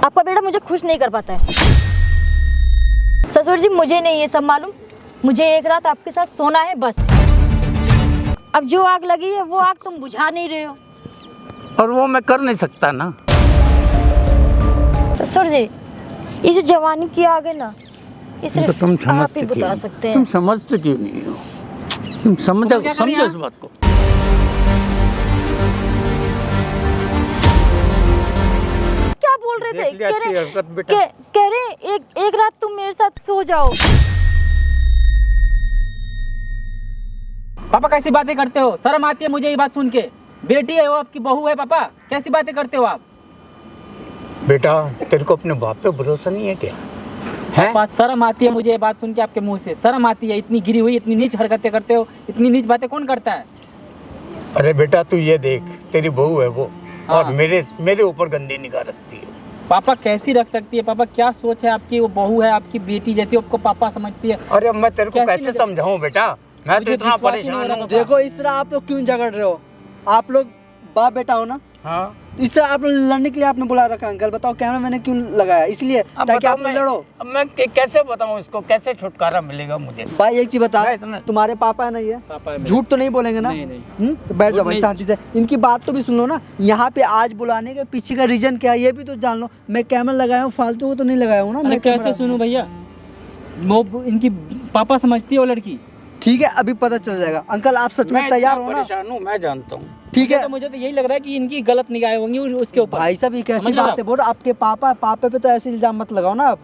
आपका बेटा मुझे खुश नहीं कर पाता है। ससुर जी मुझे नहीं ये सब मालूम, मुझे एक रात आपके साथ सोना है बस। अब जो आग लगी है वो आग तुम बुझा नहीं रहे हो। और वो मैं कर नहीं सकता ना। ससुर जी ये जो जवानी की आग है ना, ये तो सिर्फ तुम आप ही समझते बुझा क्यों सकते तुम हैं। समझते क्यों नहीं हो? तुम समझो इस बात को। क्या बोल रहे थे? देख लिया ऐसी हरकत बेटा। कह रहे एक रात तुम मेरे साथ सो जाओ। पापा कैसी बातें करते हो? शर्म आती है मुझे ये बात सुन के। बेटी है वो, आपकी बहू है। पापा कैसी बातें करते हो आप? बेटा तेरे को अपने बाप पे भरोसा नहीं है क्या? है? पापा शर्म आती है मुझे ये बात सुन के, आपके मुंह से शर्म आती है। इतनी गिरी हुई, इतनी नीच हरकतें करते हो, इतनी नीच बातें कौन करता है? अरे बेटा तू ये देख, तेरी बहू है वो, और हाँ। मेरे ऊपर गंदी निगाह रखती है। पापा कैसी रख सकती है? पापा क्या सोच है आपकी? वो बहू है आपकी बेटी जैसी, आपको पापा समझती है। अरे अब मैं तेरे को कैसी कैसे नजर- समझाऊं बेटा? मैं तो मुझे इतना विश्वास ही नहीं हो परेशान रहा हूँ। पापा। देखो इस तरह आप लोग क्यों झगड़ रहे हो? आप लोग बाप बेटा हो ना, हाँ इस तरह आप लोग लड़ने के लिए आपने बुला रखा। अंकल बताओ कैमरा मैंने क्यों लगाया? इसलिए अब ताकि बताओ आप लोग लड़ो। अब मैं कैसे बताऊं इसको? कैसे छुटकारा मिलेगा मुझे? भाई एक चीज बता, मैं इतना- तुम्हारे पापा है ना ये? पापा है मेरे। झूठ तो नहीं बोलेंगे ना? नहीं, नहीं। तो बैठ जाओ भाई नहीं। शांति से। इनकी बात तो भी सुन लो ना। यहाँ पे आज बुलाने के पीछे का रीजन क्या है ये भी तो जान लो। मैं कैमरा लगाया हूँ, फालतू को तो नहीं लगाया हूँ ना। अरे मैं कैसे कैमरा- सुनूं भैया? वो इनकी पापा समझती है वो लड़की। ठीक है अभी पता चल जाएगा। अंकल आप सच में मैं तैयार इतना हो ना? परेशान हूँ, मैं जानता हूँ। ठीक है तो मुझे तो यही लग रहा है कि इनकी गलत निगाहें होंगी उसके ऊपर। भाई साहब ये कैसी समझ रहे हो बात है? बोल आपके पापा पे तो ऐसे इल्जाम मत लगाओ ना आप।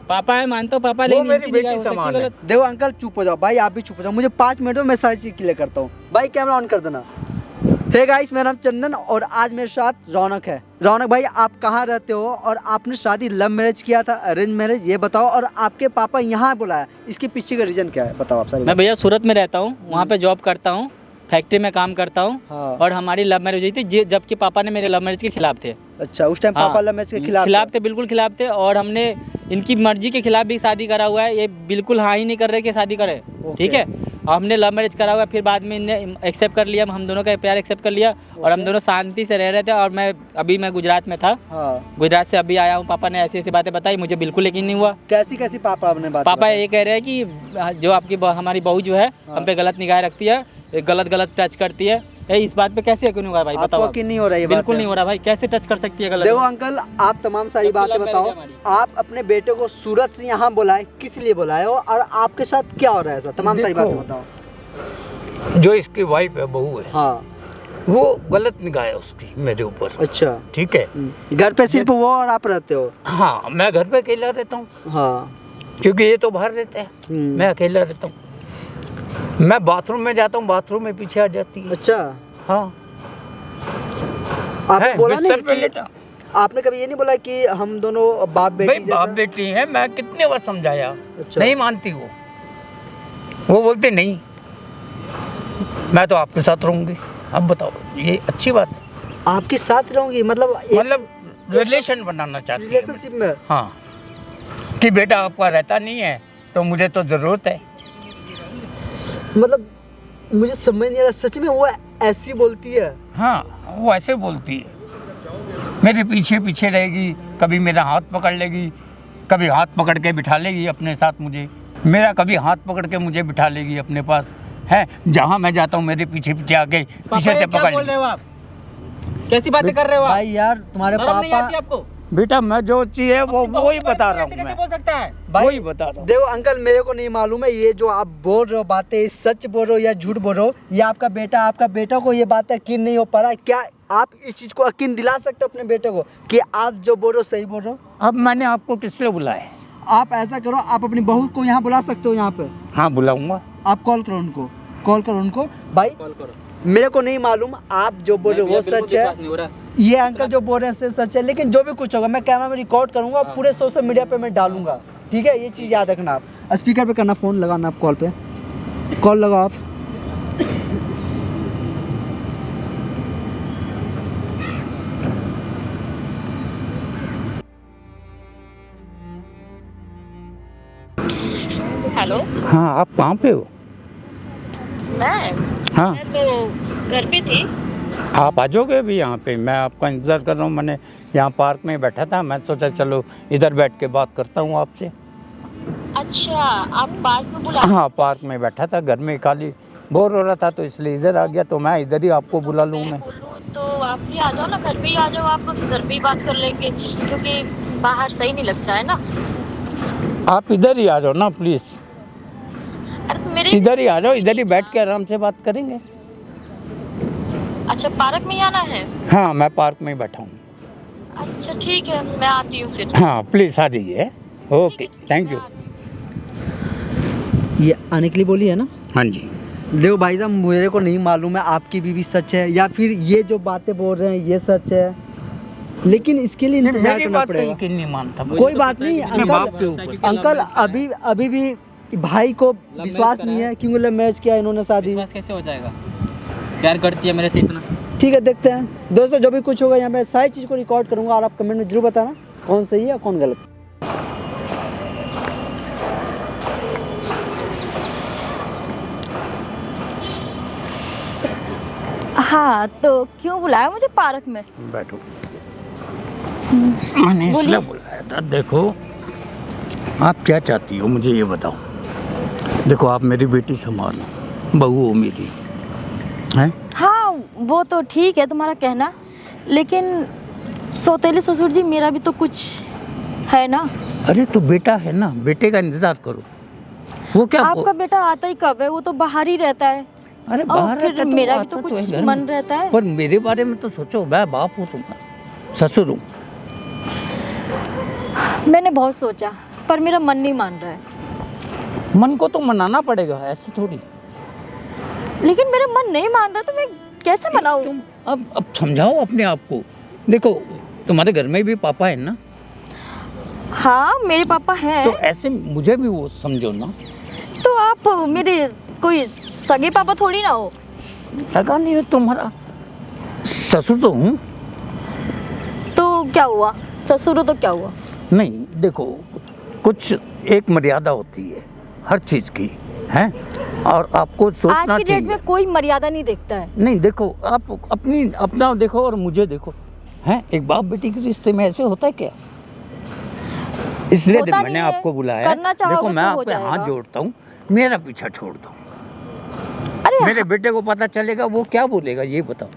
पापा है, मानता हूं पापा, वो लेकिन मेरी इनकी बेटी निगाह हो सकती समान है है। गलत। देखो अंकल चुप हो जाओ। भाई आप भी चुप हो जाओ। मुझे 5 मिनट में मैं सारी चीज क्लियर करता हूँ। भाई कैमरा ऑन कर देना। हे गाइस मेरा नाम चंदन और आज मेरे साथ रौनक है। रौनक भाई आप कहाँ रहते हो और आपने शादी लव मैरिज किया था अरेंज मैरिज, ये बताओ। और आपके पापा यहाँ बुलाया, इसके पीछे का रीजन क्या है बताओ आप सारी मैं भैया सूरत में रहता हूँ, वहाँ पे जॉब करता हूँ, फैक्ट्री में काम करता हूँ। हाँ। और हमारी लव मैरिज हुई थी जबकि पापा ने मेरे लव मैरिज के खिलाफ थे। अच्छा उस टाइम हाँ, पापा लव मैरिज के खिलाफ थे, बिल्कुल खिलाफ थे। और हमने इनकी मर्जी के खिलाफ भी शादी करा हुआ है। ये बिल्कुल हाँ ही नहीं कर रहे कि शादी करें। ठीक है, हमने लव मैरिज करा हुआ है, फिर बाद में इनने एक्सेप्ट कर लिया, हम दोनों का प्यार एक्सेप्ट कर लिया और हम दोनों शांति से रह रहे थे। और मैं गुजरात में था। हाँ। गुजरात से अभी आया हूँ। पापा ने ऐसी ऐसी बातें बताई, मुझे बिल्कुल यकीन नहीं हुआ। कैसी कैसी पापा आपने बात पापा बताई? ये कह रहे हैं कि जो आपकी हमारी बहू जो है हम पे गलत निगाह रखती है, गलत टच करती है। इस बात पे कैसे यकीन होगा भाई? आपको बताओ। यकीन नहीं हो रहा ये बात? बिल्कुल नहीं हो रहा भाई, कैसे टच कर सकती है गलत? देखो अंकल आप तमाम सारी सबकी बातें love बताओ। marriage है हमारी। आप अपने बेटे को सूरत से यहाँ बुलाए, किस लिए बुलाए हो और आपके साथ क्या हो रहा है? ऐसा तमाम सारी देखो। बातें बताओ। जो इसकी वाइफ है, बहू है, हाँ वो गलत निगाह है उसकी मेरे ऊपर। अच्छा। ठीक है। घर पे सिर्फ वो और आप रहते हो? हाँ मैं घर पे अकेला रहता हूँ हाँ। क्योंकि ये तो बाहर रहते हैं, हम्म। मैं अकेला रहता हूँ। मैं बाथरूम में जाता हूँ, बाथरूम में पीछे आ जाती है। अच्छा हाँ आपने है, बोला बिस्तर पे नहीं लेटा। कि आपने कभी ये नहीं बोला कि हम दोनों बाप भाई बेटी बाप जैसा? बेटी है, मैं कितने बार समझाया, अच्छा। नहीं मानती वो बोलते नहीं मैं तो आपके साथ रहूंगी। अब बताओ ये अच्छी बात है? आपके साथ रहूंगी मतलब मतलब रिलेशन बनाना चाहती है रिलेशनशिप में? हाँ, कि बेटा आपका रहता नहीं है तो मुझे तो जरूरत है। मतलब मुझे समझ नहीं आ रहा सच में वो ऐसी बोलती है? हाँ वो ऐसे बोलती है, मेरे पीछे पीछे रहेगी, कभी मेरा हाथ पकड़ लेगी, कभी हाथ पकड़ के बिठा लेगी अपने साथ मुझे, मेरा कभी हाथ पकड़ के मुझे बिठा लेगी अपने पास है। जहाँ मैं जाता हूँ मेरे पीछे पीछे आके पीछे से क्या पकड़ बोल लेगी। रहे हो आप? कैसी बातें कर रहे हो आप? भाई यार तुम्हारे शर्म नहीं आती पापा। आपको? बेटा मैं जो चीज़ है वो अपनी बहू वही के बारे बता में रहा ऐसे हूँ कैसे मैं, बोल सकता है? वही बता रहा हूँ। देखो अंकल मेरे को नहीं मालूम है ये जो आप बोल रहे हो बातें सच बोल रहे हो या झूठ बोल रहे हो। ये आपका बेटा को ये बात यकीन नहीं हो पा रहा। क्या आप इस चीज को यकीन दिला सकते हो अपने बेटे को कि आप जो बोल रहे हो सही बोल रहे हो? अब मैंने आपको किस लिए बुलाया? आप ऐसा करो, आप अपनी बहू को यहाँ बुला सकते हो यहाँ पे। हाँ बुलाऊंगा। आप कॉल करो उनको भाई। कॉल करो। मेरे को नहीं मालूम आप जो बोल रहे हो वो सच है, ये अंकल जो बोल रहे हैं सच है, लेकिन जो भी कुछ होगा मैं कैमरा में रिकॉर्ड करूंगा और पूरे सोशल मीडिया पे मैं डालूंगा। ठीक है ये चीज़ याद रखना। आप स्पीकर पे करना, फ़ोन लगाना, आप कॉल लगाओ आप। हेलो। हाँ आप कहाँ पे हो? मैं हाँ मैं तो घर पे थी। आप आ जाओगे अभी यहाँ पे? मैं आपका इंतज़ार कर रहा हूँ। मैंने यहाँ पार्क में बैठा था, मैं सोचा चलो इधर बैठ के बात करता हूँ आपसे। अच्छा, आप पार्क में बुला? हाँ, पार्क में बैठा था, घर में खाली बोर हो रहा था तो इसलिए इधर आ गया। तो मैं इधर ही आपको बुला लूँ मैं। बोलूं तो आप भी आ जाओ ना, घर पे ही आ जाओ, आप घर पे ही बात कर लेंगे, क्योंकि बाहर सही नहीं लगता है ना। आप इधर ही आ जाओ ना प्लीज़, अरे तो मेरे इधर ही आ जाओ, इधर ही बैठ के आराम से बात करेंगे। अच्छा, पार्क में ही आना है? हाँ, मैं पार्क में ही बैठा हूँ। अच्छा ठीक है, मैं आती हूँ फिर। हाँ प्लीज़ आ जाइए। Okay, thank you. ये आने के लिए बोली है ना? हाँ जी। देखो भाई साहब, मेरे को नहीं मालूम है आपकी बीवी सच है या फिर ये जो बातें बोल रहे हैं ये सच है, लेकिन इसके लिए इंतजार मेरी करना बात पड़ेगा। यकीन नहीं मानता। कोई बात नहीं अपने बाप के अंकल, ऊपर। अंकल अभी भी भाई को विश्वास नहीं है क्योंकि लव मैरिज किया इन्होंने शादी। विश्वास कैसे हो जाएगा? प्यार करती है मेरे से इतना। ठीक है, देखते हैं दोस्तों, जो भी कुछ होगा यहाँ पे सारी चीज़ को रिकॉर्ड करूँगा और आप कमेंट में जरूर बताना कौन सही है और कौन गलत। हाँ, तो क्यों बुलाया मुझे पार्क में? बैठो। मैंने इसलिए बुलाया था, देखो आप क्या चाहती हो मुझे ये बताओ। देखो आप मेरी बेटी संभालो, बहू हो मेरी, हैं? हाँ, वो तो ठीक है तुम्हारा कहना, लेकिन सौतेले ससुर जी मेरा भी तो कुछ है ना। अरे तो बेटा है ना, बेटे का इंतजार करो। वो क्या आपका बेटा आता ही कब है? वो तो बाहर ही रहता है। अरे और बाहर फिर रहता तो मेरा भी आता तो है कुछ घर मन में। रहता है। पर मेरे बारे में तो सोचो, मैं बाप हूँ तुम्हारा, ससुर हूँ। मैंने बहुत सोचा पर मेरा मन नहीं मान रहा है। मन को तो मनाना पड़ेगा, ऐसे थोड़ी। लेकिन मेरा मन नहीं मान रहा, तो मैं कैसे मनाऊं? तुम अब समझाओ अपने आप को। देखो तुम्हारे घर में भी पापा है ना, हाँ मेरे पापा हैं। तो ऐसे मुझे भी वो समझो ना। तो आप मेरे कोई सगे पापा थोड़ी ना हो। सगा नहीं है, तुम्हारा ससुर तो हूँ। तो क्या हुआ? ससुर हो तो क्या हुआ? नहीं देखो, कुछ एक मर्यादा होती है हर चीज़ की, है? और आपको आज सोचना की डेट चाहिए। में कोई मर्यादा नहीं देखता है। नहीं देखो, आप अपना देखो और मुझे देखो, हैं? एक बाप बेटी के रिश्ते में ऐसे होता है क्या? इसलिए होता मैंने नहीं है। आपको बुलाया है। करना चाहोगे देखो मैं तो हो आप पे हाथ जाएगा। जोड़ता हूँ, मेरा पीछा छोड़ दो। अरे मेरे बेटे को पता चलेगा वो क्या बोलेगा ये बताओ।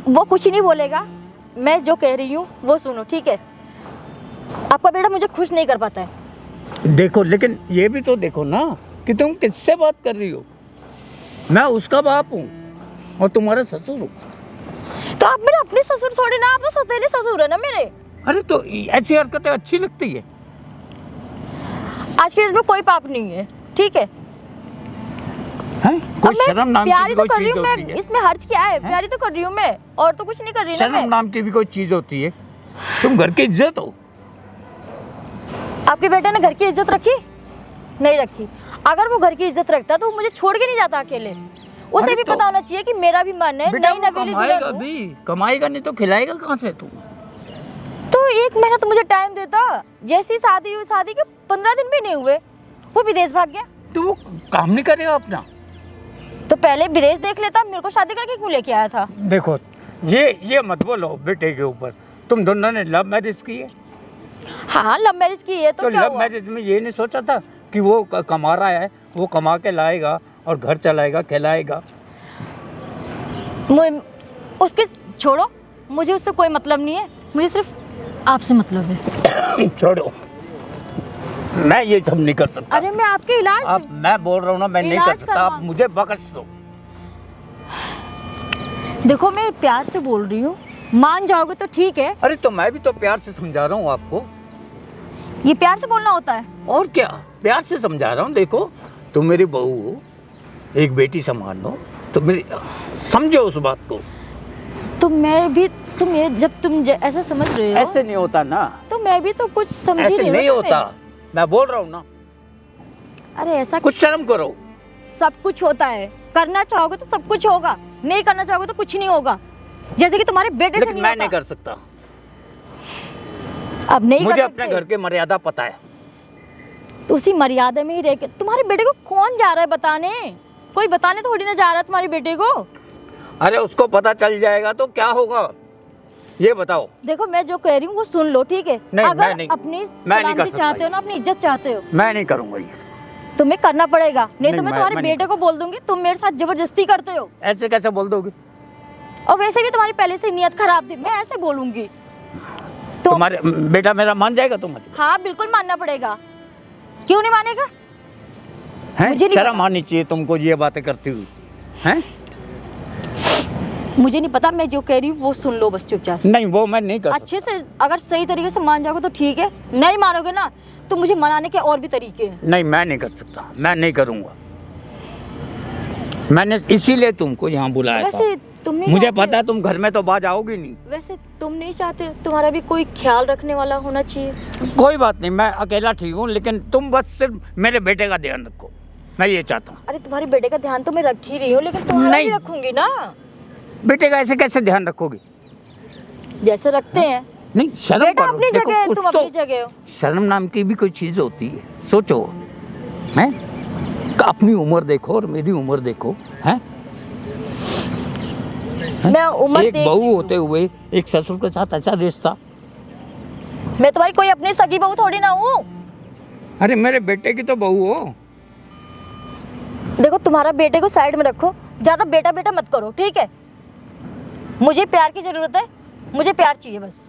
वो कुछ नहीं बोलेगा। मैं जो कह रही हूँ वो सुनो, ठीक है? आपका बेटा मुझे खुश नहीं कर पाता है। देखो लेकिन ये भी तो देखो ना कि तुम किससे बात कर रही हो। मैं उसका बाप हूँ और तुम्हारा ससुर हूँ। तो आप मेरे अपने ससुर थोड़े ना, आप तो सौतेले ससुर है ना मेरे। अरे तो ऐसी हरकतें अच्छी लगती है? आज के डेट में कोई पाप नहीं है, ठीक है? हैं? कोई अब मैं शर्म नाम की प्यारी भी तो कोई कर रही चीज हूँ होती मैं, है? इसमें हर्ज क्या है? प्यारी तो कर रही हूँ मैं, और तो कुछ नहीं कर रही ना शर्म मैं। नाम की भी कोई चीज होती है? तुम घर की इज्जत हो। आपके बेटे ने घर की इज्जत रखी? नहीं रखी। अगर वो घर की इज्जत रखता तो वो मुझे छोड़ के नहीं जाता अकेले। उसे अरे भी तो- पता होना चाहिए कि मेरा भी मन है। बेटा नई वो नवेली कमाएगा दुल्हन हूँ। भी, कमाएगा नहीं तो खिलाएगा कहाँ से तू? तो 1 महीना तो मुझे टाइम देता। जैसी शादी हुई, शादी के 15 दिन भी नहीं हुए वो विदेश भाग गया। तो वो काम नहीं करेगा अपना? तो पहले विदेश देख लेता, मेरे को शादी करके क्यों लेके आया था? देखो ये मत बोलो बेटे के ऊपर। तुम दोनों ने लव मैरिज की है, हाँ लव मैरिज की है तो क्या लव हुआ? मैरिज में ये नहीं सोचा था कि वो कमा रहा है, वो कमा के लाएगा और घर चलाएगा, खिलाएगा? उसके छोड़ो, मुझे उससे कोई मतलब नहीं है, मुझे सिर्फ आपसे मतलब है। छोड़ो, मैं ये सब नहीं कर सकता। अरे मैं आपके इलाज आप, मैं बोल रहा हूँ ना, मैं नहीं कर इलाज सकता। आप मुझे बख्श दो। देखो मैं प्यार से बोल रही हूँ, मान जाओगे तो ठीक है। अरे तो मैं भी तो प्यार से समझा रहा हूँ आपको। ये प्यार से बोलना होता है? और क्या, प्यार से समझा रहा हूँ। देखो तुम मेरी बहू हो, एक बेटी संभाल लो, तो मेरी समझो उस बात को। तो मैं भी, तुम ये जब तुम ऐसा समझ रहे हो ऐसे नहीं होता ना, तो मैं भी तो कुछ समझ ही ऐसे रही हूँ नहीं ना होता। मैं बोल रहा हूँ ना, अरे ऐसा कुछ शर्म करो। सब कुछ होता है। करना चाहोगे तो सब कुछ होगा, नहीं करना चाहोगे तो कुछ नहीं होगा। जैसे कि तुम्हारे बेटे से लेकिन नहीं मैं होता। नहीं कर सकता। अब नहीं मुझे कर अपने सकते। घर की मर्यादा पता है। तो उसी मर्यादा में ही रह के, तुम्हारे बेटे को कौन जा रहा है बताने? कोई बताने थोड़ी ना जा रहा है तुम्हारे बेटे को। अरे उसको पता चल जाएगा तो क्या होगा, ये बताओ। देखो मैं जो कह रही हूँ वो सुन लो, ठीक है? नहीं, अगर मैं नहीं- अपनी मैं नहीं कर सलामती सकता चाहते हो ये। ना, अपनी इज्जत चाहते हो, मैं नहीं करूँगा ये सब। तुम्हें करना पड़ेगा, नहीं तो नहीं, मैं मैं तुम्हारे नहीं बेटे को बोल दूंगी तुम मेरे साथ जबरदस्ती करते हो। ऐसे कैसे बोल दोगे? और वैसे भी तुम्हारी पहले से नीयत खराब थी, मैं ऐसे बोलूंगी तो? तुम्हारे बेटा मेरा मान जाएगा तुम्हारे? हाँ बिल्कुल मानना पड़ेगा, क्यों नहीं मानेगा? हैं? मुझे नहीं शर्म आनी चाहिए तुमको ये बातें करती हुई, हैं? मुझे नहीं पता, मैं जो कह रही हूँ वो सुन लो बस चुपचाप से। नहीं वो मैं नहीं कर अच्छे से अगर सही तरीके से मान जाओगे तो ठीक है, नहीं मानोगे ना तो मुझे मनाने के और भी तरीके हैं। नहीं मैं नहीं कर सकता, मैं नहीं करूँगा। मैंने इसीलिए तुमको यहाँ बुलाया वैसे था। तुम नहीं मुझे चाहते? पता है तुम घर में तो बाज आओगी नहीं। वैसे तुम नहीं चाहते तुम्हारा भी कोई ख्याल रखने वाला होना चाहिए? कोई बात नहीं, मैं अकेला ठीक हूँ, लेकिन तुम बस सिर्फ मेरे बेटे का ध्यान रखो, मैं ये चाहता हूँ। अरे तुम्हारे बेटे का ध्यान तो मैं रख ही रही हूँ, लेकिन तुम्हारा नहीं। भी रखूंगी ना, बेटे का ऐसे कैसे ध्यान रखोगी? जैसे रखते हैं। नहीं शर्म बेटा करो, अपनी देखो जगह है, कुछ तुम तो अपनी जगह हो। शर्म नाम की भी कोई चीज़ होती है, सोचो हैं? अपनी उम्र देखो और मेरी उम्र देखो, हैं? मैं उम्र एक देख बहू रही हूँ। होते हुए एक ससुर के साथ ऐसा रिश्ता। मैं तुम्हारी कोई अपनी सगी बहू थोड़ी ना हूँ। अरे मेरे बेटे की तो बहू हो। देखो तुम्हारा बेटे को साइड में रखो, ज्यादा बेटा बेटा मत करो, ठीक है? मुझे प्यार की जरूरत है, मुझे प्यार चाहिए बस।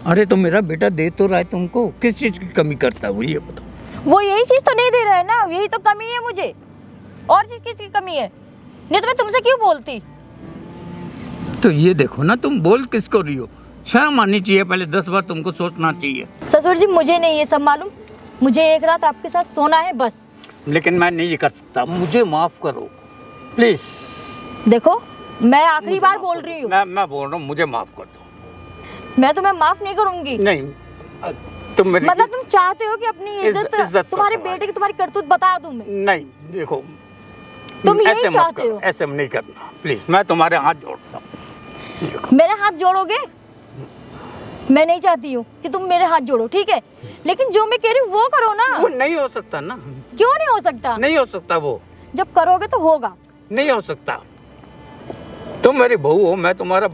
अरे तो मेरा बेटा दे तो रहा है तुमको, किस चीज़ की कमी करता है वो ये बताओ। वो यही चीज तो नहीं दे रहा है ना, यही तो कमी है मुझे, और चीज किसकी कमी है? नहीं तो मैं तुमसे क्यों बोलती? तो ये देखो ना, तुम बोल किसको रही हो? शर्म आनी चाहिए, पहले 10 बार तुमको सोचना चाहिए। ससुर जी मुझे नहीं ये सब मालूम, मुझे एक रात आपके साथ सोना है बस। लेकिन मैं नहीं कर सकता, मुझे माफ करो प्लीज। देखो मैं आखिरी बार बोल रही हूँ, मैं बोल रहा हूँ, मुझे माफ कर दो। मैं तुम्हें माफ नहीं करूंगी। नहीं तुम मेरी मतलब तुम चाहते हो कि अपनी इज्जत इज्जत का तुम्हारे सवाल बेटे की तुम्हारी करतूत बता दूं मैं? नहीं देखो, तुम यही ऐसे मत चाहते करो, हो? ऐसे नहीं करना प्लीज, मैं तुम्हारे हाथ जोड़ता हूँ। मेरे हाथ जोड़ोगे? मैं नहीं चाहती हूँ कि तुम मेरे हाथ जोड़ो, ठीक है? लेकिन जो मैं कह रही हूँ वो करो ना। वो नहीं हो सकता ना। क्यों नहीं हो सकता? नहीं हो सकता, वो जब करोगे तो होगा। नहीं हो सकता। तुम मेरी बहू हो, मैं तुम्हारा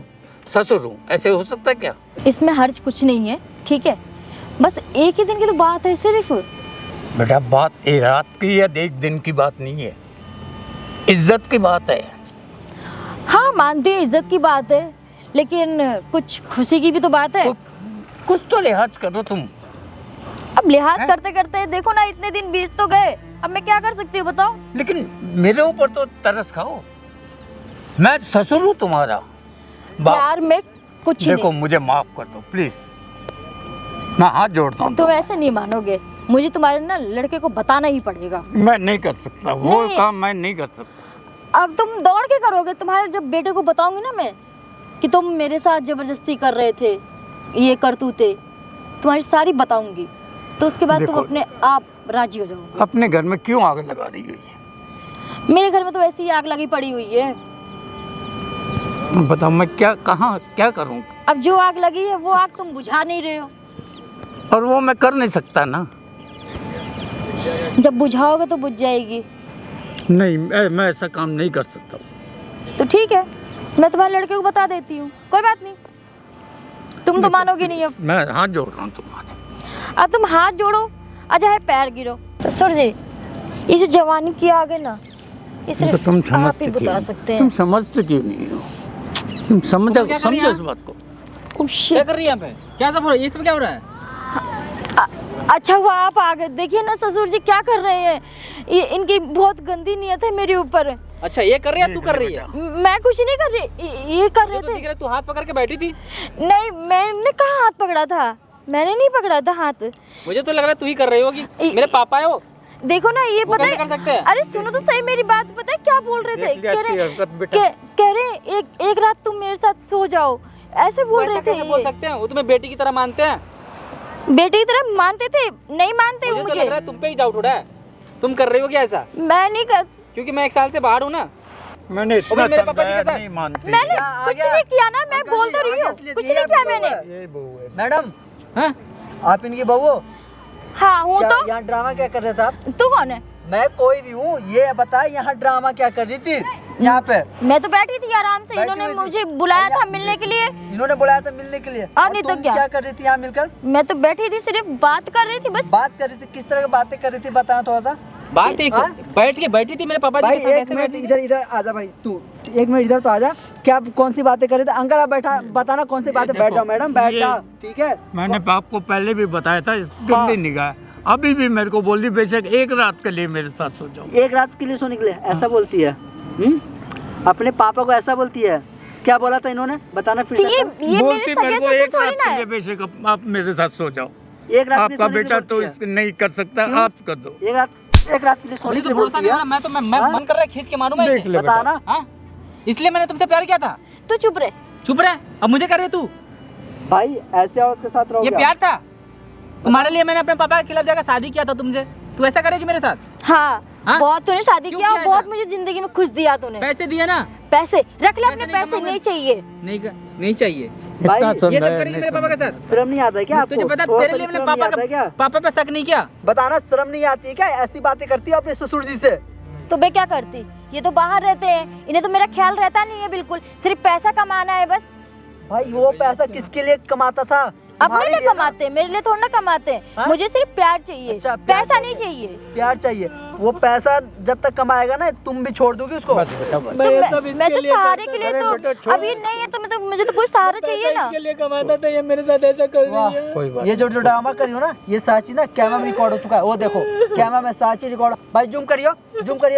ससुर हूँ, ऐसे हो सकता है क्या? इसमें हर्ज कुछ नहीं है, ठीक है? बस एक ही दिन की तो बात है सिर्फ। बेटा बात एक रात की या एक दिन की बात नहीं है, इज्जत की बात है। हाँ मानती हूँ इज्जत की बात है, लेकिन कुछ खुशी की भी तो बात है। कुछ तो लिहाज करो तुम। अब लिहाज करते करते देखो ना, इतने दिन बीत तो गए, अब मैं क्या कर सकती हूँ बताओ? लेकिन मेरे ऊपर तो तरस खाओ, मैं ससुर हूँ तुम्हारा। यार मैं कुछ देखो नहीं। मुझे माफ कर दो प्लीज, मैं हाथ जोड़ता हूँ। तुम ऐसे नहीं मानोगे, मुझे तुम्हारे ना लड़के को बताना ही पड़ेगा। मैं नहीं कर सकता वो नहीं। काम, मैं नहीं कर सकता। अब तुम दौड़ के करोगे, तुम्हारे जब बेटे को बताऊंगी ना मैं कि तुम मेरे साथ जबरदस्ती कर रहे थे, ये करतूते तुम्हारी सारी बताऊंगी, तो उसके बाद तुम देखो। अपने आप राजी हो जाओगे। अपने घर में क्यों आग लगा रही है? मेरे घर में तो ऐसी ही आग लगी पड़ी हुई है। बताओ मैं क्या करूं? अब जो आग लगी है वो आग तुम बुझा नहीं रहे हो, और वो मैं कर नहीं सकता ना। जब बुझाओगे तो बुझ जाएगी। नहीं मैं ऐसा काम नहीं कर सकता। तो ठीक है, मैं तुम्हारे लड़के को बता देती हूँ, कोई बात नहीं। तुम तो मानोगे नहीं। अब मैं हाथ जोड़ रहा हूँ तुम्हारे। अब तुम हाथ जोड़ो, अजय पैर गिरो। ससुर जी ये जो जवानी की आग है ना, ये सिर्फ तुम आप ही समझते बता क्यों? सकते हैं। तुम समझते क्यों नहीं हो? तुम समझो क्या कर रही समझो है? इस बात को। Oh क्या shit! कर रही है यहाँ पे? क्या सब हो रहा है? ये सब क्या हो रहा है? अच्छा हुआ आप आ गए। देखिए ना ससुर जी क्या कर रहे हैं, ये इनकी बहुत गंदी नीयत है मेरे ऊपर। अच्छा ये कर रही है, तू कर रही है? मैं कुछ नहीं कर रही, ये कर रहे मुझे तो दिख थे। रहा है तू हाथ पकड़ के बैठी थी। नहीं मैंने कहाँ हाथ पकड़ा था, मैंने नहीं पकड़ा था हाथ। मुझे तो लग रहा है तू ही कर रही होगी। इ- मेरे पापा है वो। देखो ना ये वो पता कैसे है, कर सकते हैं? अरे सुनो तो सही मेरी बात, पता है क्या बोल रहे थे? देख लिया ऐसी हरकत बेटा। कह रहे एक रात तुम मेरे साथ सो जाओ, ऐसे वो बोल ऐसा रहे थे। कैसे बोल सकते हैं? वो तुम्हें बेटी की तरह मानते हैं। बेटे की तरह मानते थे, नहीं मानते मुझे तो मुझे। लग रहा है तुम पे ही डाउट हो रहा है। तुम कर रही हो क्या ऐसा? मैं नहीं कर, क्योंकि मैं 1 साल से बाहर हूँ ना। मैंने इतना मेरे पापा जी के समझाया, साथ- नहीं मानती। मैंने क्या आ कुछ गया? नहीं किया ना, मैं अंकल बोल जी, तो आ रही गया हूँ, इसलिए कुछ दिया नहीं किया आपको मैंने। है। ये बहू है। मैडम हाँ? आप इनकी बहू हो? हाँ हूँ तो। यहाँ ड्रामा क्या कर रहे थे आप? तू कौन है? मैं कोई भी हूँ, ये बता यहाँ ड्रामा क्या कर रही थी? यहाँ पे? मैं तो बैठी थी आराम से, बैठी इन्होंने हुई थी? मुझे बुलाया था मिलने के लिए। इन्होंने बुलाया था मिलने के लिए? और नहीं तो तुम क्या? क्या कर रही थी यहाँ मिलकर? मैं तो बैठी थी, सिर्फ बात कर रही थी बस। बात कर रही थी? किस तरह की बातें कर रही थी बताना थोड़ा सा। बात ही हाँ? बैठी थी मेरे पापा जी भाई के साथ, एक ऐसे मिनट बैठी थी। इधर इधर आजा भाई, तू एक मिनट इधर तो आजा। क्या कौन सी बातें कर रहे थे? अंकल आप बैठा बताना कौन सी बातें। बैठ जाओ मैडम, बैठ ये- जाओ, ठीक है। मैंने आपको पहले भी बताया था, इस हाँ। गंदी निगाह अभी भी मेरे को बोल रही बेशक एक रात के लिए मेरे साथ सो जाओ। एक रात के लिए सोने के लिए ऐसा बोलती है? अपने पापा को ऐसा बोलती है? क्या बोला था इन्होंने बताना फिर तो से ये अंकल। मेरे बोलती सगे मेरे को ससुर एक थोड़ी रात ना के है। लिए बेशक आप मेरे साथ सो जाओ। एक रात के लिए आपका सोने के लिए बेटा तो बोलती है? इस नहीं कर सकता, क्यों? आप कर दो। एक रात के लिए सोने मुझे के तो लिए भरोसा बोलती नहीं हो है? रहा, मैं तो मैं हाँ? मन कर रहा है खींच के मारूं मैं देख इसे। ले बता बेटा। ना। हाँ, इसलिए मैंने तुमसे प्यार किया था। तू चुप रहे। चुप रहे, अब मुझे कर रही तू। भाई ऐसे औरत के साथ रहोगे? ये प्यार था तुम्हारे लिए? मैंने अपने पापा के खिलाफ जाकर शादी किया था तुमसे, तू ऐसा करेगी मेरे साथ? हाँ, हाँ? बहुत तूने शादी क्यों किया और किया बहुत ऐसा? मुझे जिंदगी में खुश दिया तूने। पैसे दिए ना? पैसे रख ले अपने पैसे नहीं पैसे, कमाऊंगा। नहीं चाहिए। नहीं चाहिए। भाई इतना ये समझाया, सब करेगी नहीं मेरे पापा के साथ? शर्म नहीं आता है क्या आपको? तुझे पता थोड़ा तेरे सा लिए भी मैंने शर्म नहीं आता है क्या? पापा पे शक नहीं किया। बताना शर्म नहीं आती है क्या? ऐसी बातें करती है अपने ससुर जी से? तो मैं क्या करती, ये तो बाहर रहते हैं, इन्हें तो मेरा ख्याल रहता नहीं है बिल्कुल, सिर्फ पैसा कमाना है बस। भाई वो पैसा किसके लिए कमाता था? अपने तुम्हारे लिए ना? कमाते हैं, मेरे लिए थोड़ा ना कमाते हैं। हाँ? मुझे सिर्फ प्यार चाहिए, अच्छा, प्यार पैसा चाहिए। नहीं चाहिए। प्यार चाहिए। वो पैसा जब तक कमाएगा ना तुम भी छोड़ दोगी उसको? बस बेटा बस। तो मैं तो सहारे के लिए अरे तो बेटा, छोड़। अभी नहीं है, तो मैं तो मुझे तो कोई सहारा चाहिए ना। लिए कमाता था, ये मेरे साथ ऐसा कर वाह, कोई बात ये जो जो ड्रामा करी हो ना, ये साची ना कैमरा में रिकॉर्ड हो चुका है। वो देखो कैमरा में साची रिकॉर्ड। भाई जूम करियो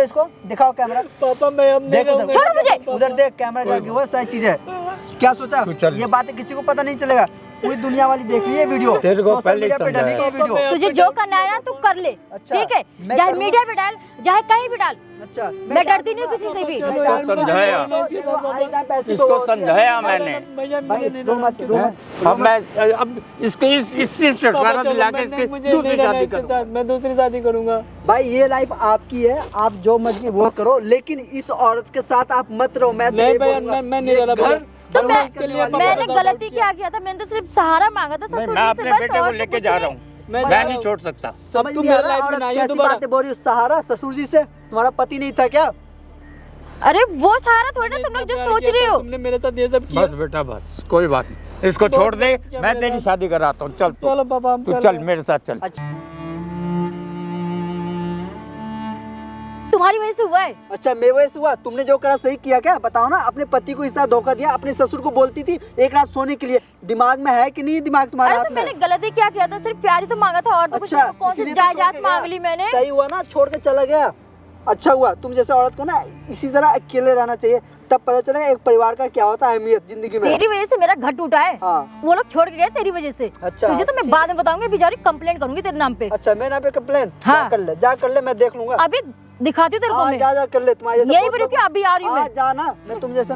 इसको, दिखाओ कैमरा। पापा मैं अब देख उधर, छोड़ो मुझे। उधर देख कैमरा लगी हुआ है, सही चीज है। क्या सोचा? तू चल। ये बातें किसी को पता नहीं चलेगा, पूरी दुनिया वाली देख रही है वीडियो, तेरे को सोशल पहले मीडिया पे समझाया। डालेगी ये वीडियो। तुझे जो करना है ना तू कर ले, अच्छा, ठीक है? मैं चाहे करूँगा। मीडिया पे डाल, चाहे कहीं भी डाल, अच्छा मैं डरती नहीं हूँ किसी से भी। इसको समझाया, इसको समझाया मैंने। भाई रो मत, रो मत। अब मैं अब इसके इससे छुटकारा दिला के इसकी दूसरी शादी करूँ। मैं दूसरी शादी करूंगा। भाई ये लाइफ आपकी है, आप जो मर्जी वो करो, लेकिन इस औरत के साथ आप मत रहो। मैं तो नहीं ये भाई, बोलूंगा, मैं नहीं ये रह रहा घर भाई। तो बर्बाद मैं करने वाली मैंने औरत। गलती क्या किया था? मैंने तो सिर्फ सहारा मांगा था ससुर मैं जी अपने से बस, बेटे और को तो लेके कुछ जा नहीं। रहा हूँ, मैं मैं जा नहीं रहा छोड़ सकता। समझ तुम नहीं आ मेरे रहा लाइफ में औरत ना आइए कैसी दोबारा। बातें बोल रही हो? सहारा ससुर जी से? तुम्हारा पति नहीं था क्या? अरे वो सहारा थोड़ी ना तुम लोग जो सोच रहे हो। तुमने मेरे साथ ये सब किया। बस बेटा बस, कोई बात नहीं, इसको छोड़ दे, मैं तेरी शादी कराता हूँ। चल चलो पापा, हम तू चल चल रहे हैं। मेरे साथ चल। तुम्हारी वजह से हुआ है। अच्छा मेरे वजह से हुआ? तुमने जो करा सही किया क्या? बताओ ना। अपने पति को इस तरह धोखा दिया, अपने ससुर को बोलती थी एक रात सोने के लिए। दिमाग में है कि नहीं दिमाग तुम्हारे अरे हाथ तो में? मैंने गलती क्या किया था? सिर्फ प्यार ही तो मांगा था, और तो कुछ अच्छा नहीं। कौन सी इसीलिए तुम छोड़ जायदाद के मांग गया? ली मैंने? सही हुआ ना, छोड़ के चला गया। अच्छा हुआ। तुम जैसे औरत को ना इसी तरह अकेले रहना चाहिए, तब पता चला एक परिवार का क्या होता है अहमियत जिंदगी में। तेरी वजह से मेरा घर टूटा है। हाँ। वो लोग छोड़ के गए तेरी वजह से। अच्छा, तुझे तो मैं ठीक। बाद में बताऊंगी, बेचारी कंप्लेंट करूंगी तेरे नाम पे। अच्छा मेरे नाम पे कंप्लेन? हाँ। जा कर ले, मैं देख लूंगा। अभी दिखाती हूँ तेरे को हाँ, मैं। जा कर ले। तुम्हारे जैसे यही बहुत बोली लोग- कि अभी आ रही हूँ हाँ, मैं। जा ना, मैं तुम जैसे